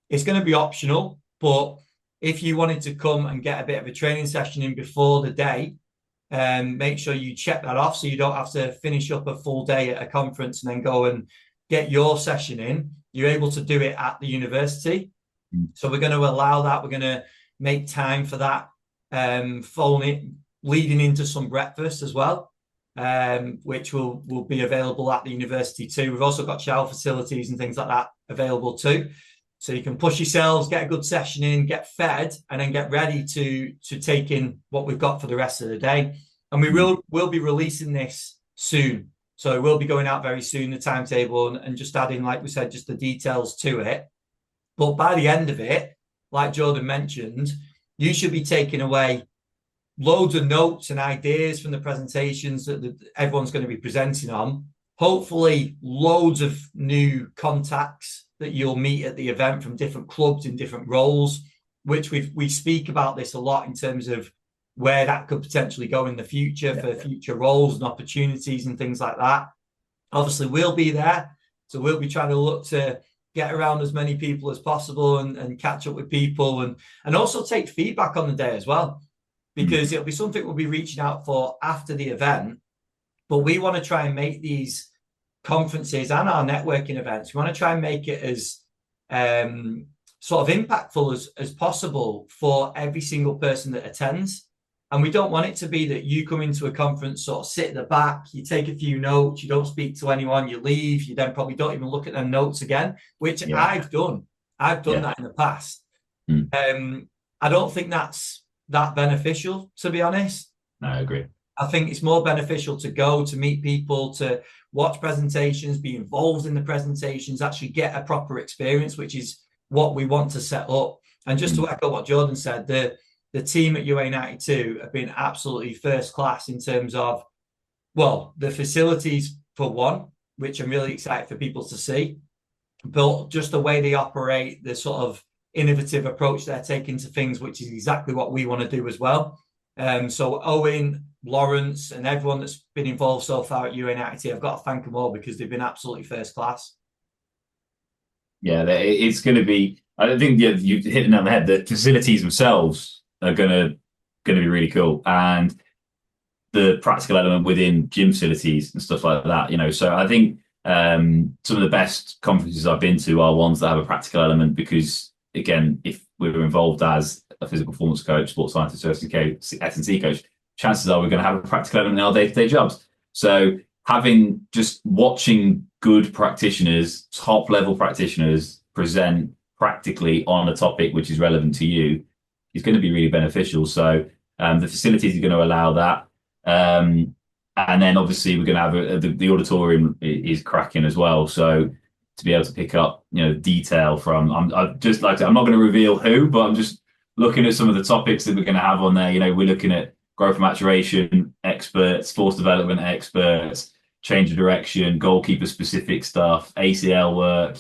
It's going to be optional, but if you wanted to come and get a bit of a training session in before the day, make sure you check that off so you don't have to finish up a full day at a conference and then go and get your session in. You're able to do it at the university. So we're going to allow that. We're going to make time for that, leading into some breakfast as well, which will be available at the university too. We've also got shower facilities and things like that available too. So you can push yourselves, get a good session in, get fed, and then get ready to take in what we've got for the rest of the day. And we'll be releasing this soon. So it will be going out very soon, the timetable, and just adding, like we said, just the details to it. But by the end of it, like Jordan mentioned, you should be taking away loads of notes and ideas from the presentations that everyone's going to be presenting on. Hopefully, loads of new contacts that you'll meet at the event from different clubs in different roles, which we speak about this a lot in terms of where that could potentially go in the future for future roles and opportunities and things like that. Obviously, we'll be there. So we'll be trying to look to get around as many people as possible and catch up with people and also take feedback on the day as well, because it'll be something we'll be reaching out for after the event. But we want to try and make these conferences and our networking events, we want to try and make it as sort of impactful as possible for every single person that attends. And we don't want it to be that you come into a conference, sort of sit at the back, you take a few notes, you don't speak to anyone, you leave, you then probably don't even look at them notes again, which I've done. I've done that in the past. I don't think that's that beneficial, to be honest. No, I agree. I think it's more beneficial to go to meet people, to watch presentations, be involved in the presentations, actually get a proper experience, which is what we want to set up. And just to echo what Jordan said, the team at UA92 have been absolutely first class in terms of, well, the facilities for one, which I'm really excited for people to see, but just the way they operate, the sort of innovative approach they're taking to things, which is exactly what we want to do as well. So Owen, Lawrence, and everyone that's been involved so far at UA90, I've got to thank them all because they've been absolutely first class. Yeah, it's going to be. I don't think you hit it on the head. The facilities themselves are going to be really cool, and the practical element within gym facilities and stuff like that. You know, so I think some of the best conferences I've been to are ones that have a practical element because, again, if we were involved as a physical performance coach, sports scientist, S&C coach, chances are we're going to have a practical element in our day-to-day jobs. So watching good practitioners, top-level practitioners, present practically on a topic which is relevant to you is going to be really beneficial. So the facilities are going to allow that. And then obviously we're going to have the auditorium is cracking as well. So to be able to pick up, detail from, I'm not going to reveal who, but I'm just looking at some of the topics that we're going to have on there. We're looking at growth and maturation experts, force development experts, change of direction, goalkeeper specific stuff, ACL work,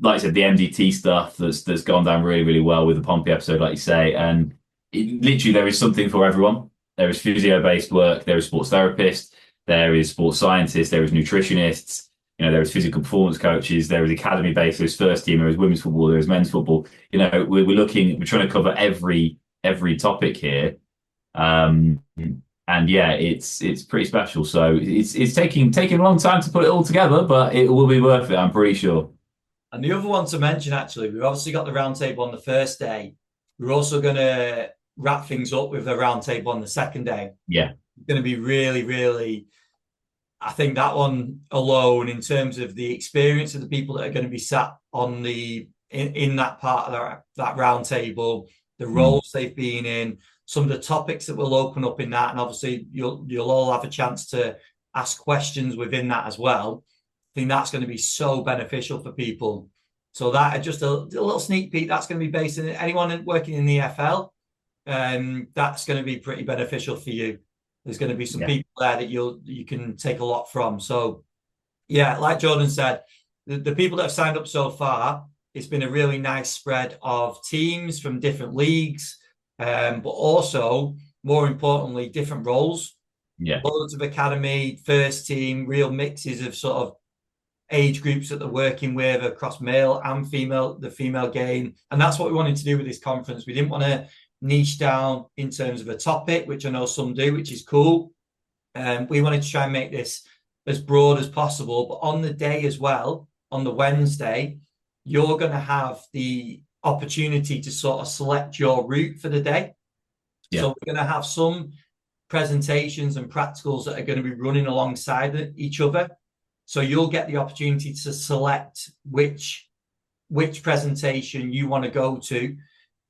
like I said, the MDT stuff that's gone down really, really well with the Pompey episode, like you say. And literally there is something for everyone. There is physio-based work, there is sports therapists, there is sports scientists, there is nutritionists, there is physical performance coaches, there is academy-based, there's first team, there is women's football, there is men's football. We're trying to cover every topic here. And yeah, it's pretty special. So it's taking a long time to put it all together, but it will be worth it, I'm pretty sure. And the other one to mention, actually, we've obviously got the roundtable on the first day. We're also going to wrap things up with the roundtable on the second day. Yeah. It's going to be really, really, I think that one alone, in terms of the experience of the people that are going to be sat on in that part of that roundtable, the roles they've been in, some of the topics that will open up in that, and obviously you'll all have a chance to ask questions within that as well. I think that's going to be so beneficial for people So that just a little sneak peek. That's going to be based on anyone working in the EFL. That's going to be pretty beneficial for you. There's going to be some people there that you can take a lot from. So yeah, like Jordan said, the people that have signed up so far, it's been a really nice spread of teams from different leagues, but also more importantly, different roles. Yeah. Loads of academy, first team, real mixes of sort of age groups that they're working with across male and female, the female game. And that's what we wanted to do with this conference. We didn't want to niche down in terms of a topic, which I know some do, which is cool. We wanted to try and make this as broad as possible. But on the day as well, on the Wednesday, you're going to have the opportunity to sort of select your route for the day. Yeah. So we're going to have some presentations and practicals that are going to be running alongside each other. So you'll get the opportunity to select which presentation you want to go to,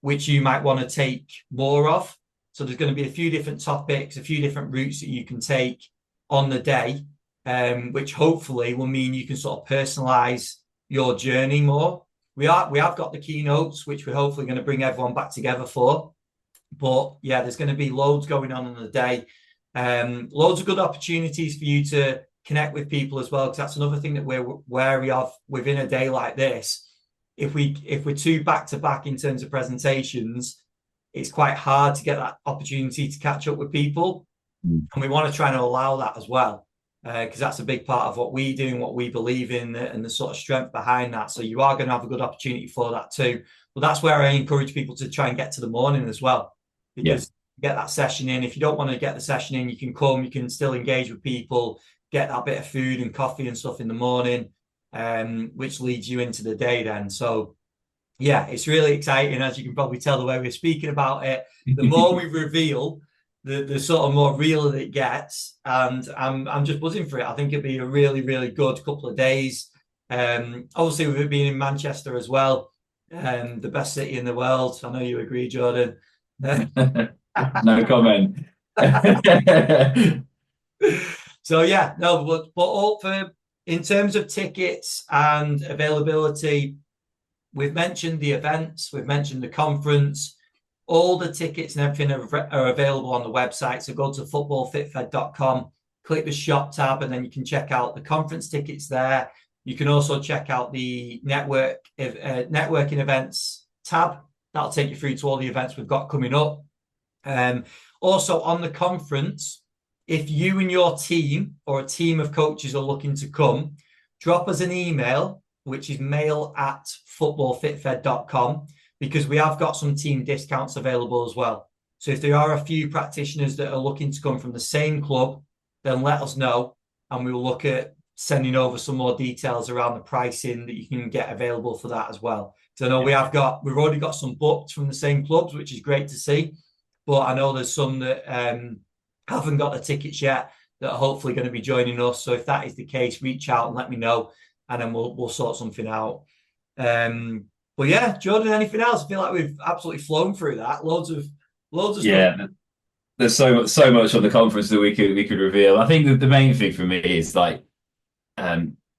which you might want to take more of. So there's going to be a few different topics, a few different routes that you can take on the day, which hopefully will mean you can sort of personalize your journey more. We have got the keynotes, which we're hopefully going to bring everyone back together for. But yeah, there's going to be loads going on the day. Loads of good opportunities for you to connect with people as well, because that's another thing that we're wary of within a day like this. If we're too back to back in terms of presentations, it's quite hard to get that opportunity to catch up with people. And we want to try and allow that as well, because that's a big part of what we do and what we believe in, and the sort of strength behind that. So you are going to have a good opportunity for that too. But that's where I encourage people to try and get to the morning as well, because get that session in. If you don't want to get the session in, you can come, you can still engage with people, get that bit of food and coffee and stuff in the morning, which leads you into the day then. So yeah, it's really exciting. As you can probably tell the way we're speaking about it, the more we reveal, the sort of more real it gets. And I'm just buzzing for it. I think it'd be a really, really good couple of days. Obviously with it being in Manchester as well, the best city in the world. I know you agree, Jordan. No comment. So yeah, no, but all for in terms of tickets and availability, we've mentioned the events, we've mentioned the conference. All the tickets and everything are available on the website. So go to footballfitfed.com, click the shop tab, and then you can check out the conference tickets there. You can also check out the networking events tab. That'll take you through to all the events we've got coming up. Also on the conference, if you and your team or a team of coaches are looking to come, drop us an email, which is mail@footballfitfed.com, because we have got some team discounts available as well. So if there are a few practitioners that are looking to come from the same club, then let us know, and we will look at sending over some more details around the pricing that you can get available for that as well. So I know we've already got some booked from the same clubs, which is great to see. But I know there's some that haven't got the tickets yet that are hopefully going to be joining us. So if that is the case, reach out and let me know, and then we'll sort something out. But yeah, Jordan, anything else? I feel like we've absolutely flown through that. Loads of stuff. There's so much on the conference that we could reveal. I think that the main thing for me is like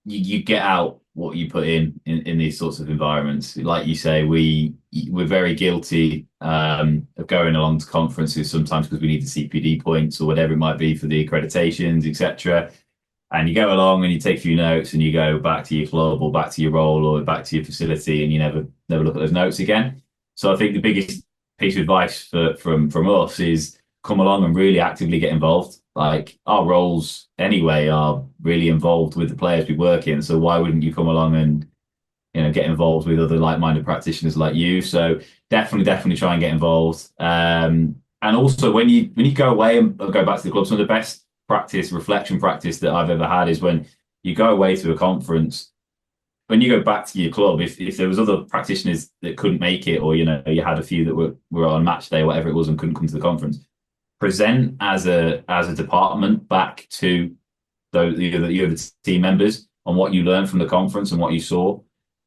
you get out what you put in these sorts of environments. Like you say, we're very guilty of going along to conferences sometimes because we need the CPD points or whatever it might be for the accreditations, etc. And you go along and you take a few notes and you go back to your club or back to your role or back to your facility, and you never look at those notes again. So I think the biggest piece of advice from us is come along and really actively get involved. Like our roles anyway are really involved with the players we work in. So why wouldn't you come along and get involved with other like-minded practitioners like you? So definitely try and get involved. And also when you go away and go back to the club, some of the best reflection practice that I've ever had is when you go away to a conference, when you go back to your club, if there was other practitioners that couldn't make it, or you had a few that were on match day or whatever it was and couldn't come to the conference, present as a department back to the other team members on what you learned from the conference and what you saw,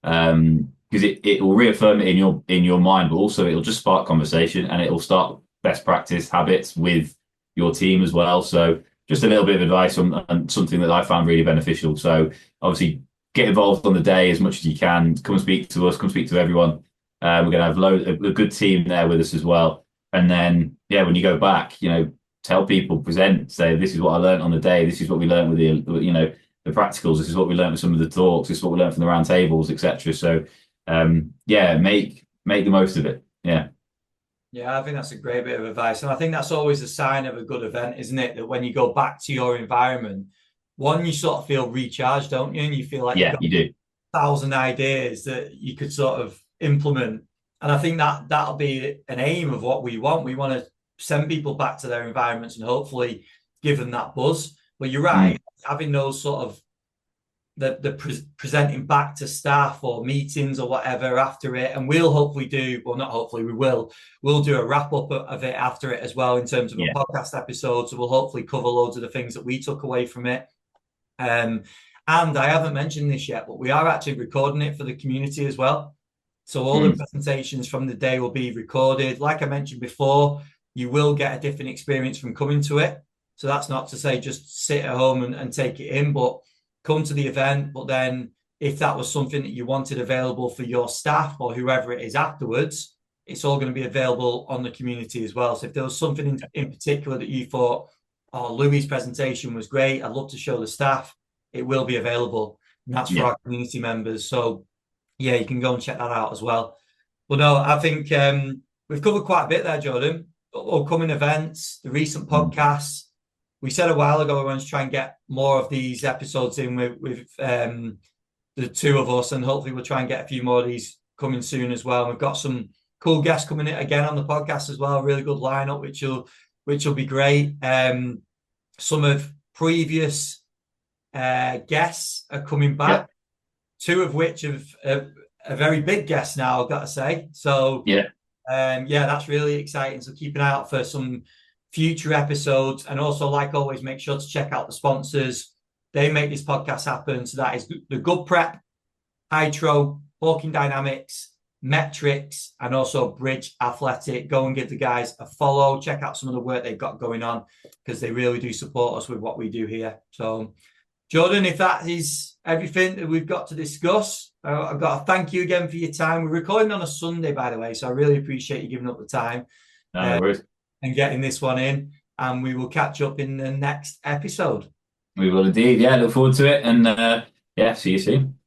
because it will reaffirm it in your mind, but also it'll just spark conversation and it'll start best practice habits with your team as well. So just a little bit of advice on something that I found really beneficial. So obviously get involved on the day as much as you can. Come speak to us. Come speak to everyone. We're going to have a good team there with us as well. And then, yeah, when you go back, tell people, present, say, this is what I learned on the day. This is what we learned with the practicals. This is what we learned with some of the talks. This is what we learned from the round tables, etc. So, yeah, make the most of it. Yeah. Yeah, I think that's a great bit of advice. And I think that's always a sign of a good event, isn't it? That when you go back to your environment, one, you sort of feel recharged, don't you? And you feel like you've Yeah, got you do. 1,000 ideas that you could sort of implement. And I think that'll be an aim of what we want. We want to send people back to their environments and hopefully give them that buzz. But you're right, having those sort of presenting back to staff or meetings or whatever after it, and we'll hopefully do, well, not hopefully, we'll do a wrap up of it after it as well in terms of a podcast episode. So we'll hopefully cover loads of the things that we took away from it. And I haven't mentioned this yet, but we are actually recording it for the community as well. So all the presentations from the day will be recorded. Like I mentioned before, you will get a different experience from coming to it. So that's not to say just sit at home and take it in, but come to the event. But then if that was something that you wanted available for your staff or whoever it is afterwards, it's all going to be available on the community as well. So if there was something in particular that you thought, oh, Louis' presentation was great, I'd love to show the staff, it will be available. And that's for our community members. So yeah, you can go and check that out as well. But no, I think we've covered quite a bit there, Jordan. Upcoming events, the recent podcasts. We said a while ago we wanted to try and get more of these episodes in with the two of us, and hopefully we'll try and get a few more of these coming soon as well. We've got some cool guests coming in again on the podcast as well. A really good lineup, which will be great. Some of previous guests are coming back. Two of which have a very big guest now, I've got to say. So that's really exciting. So keep an eye out for some future episodes, and also, like always, make sure to check out the sponsors. They make this podcast happen. So that is the Good Prep, Hytro, Walking Dynamics, Metrics, and also Bridge Athletic. Go and give the guys a follow. Check out some of the work they've got going on, because they really do support us with what we do here. So Jordan, if that is everything that we've got to discuss, I've got to thank you again for your time. We're recording on a Sunday, by the way, so I really appreciate you giving up the time. No worries. And getting this one in, and we will catch up in the next episode. We will indeed. Yeah, look forward to it, and see you soon.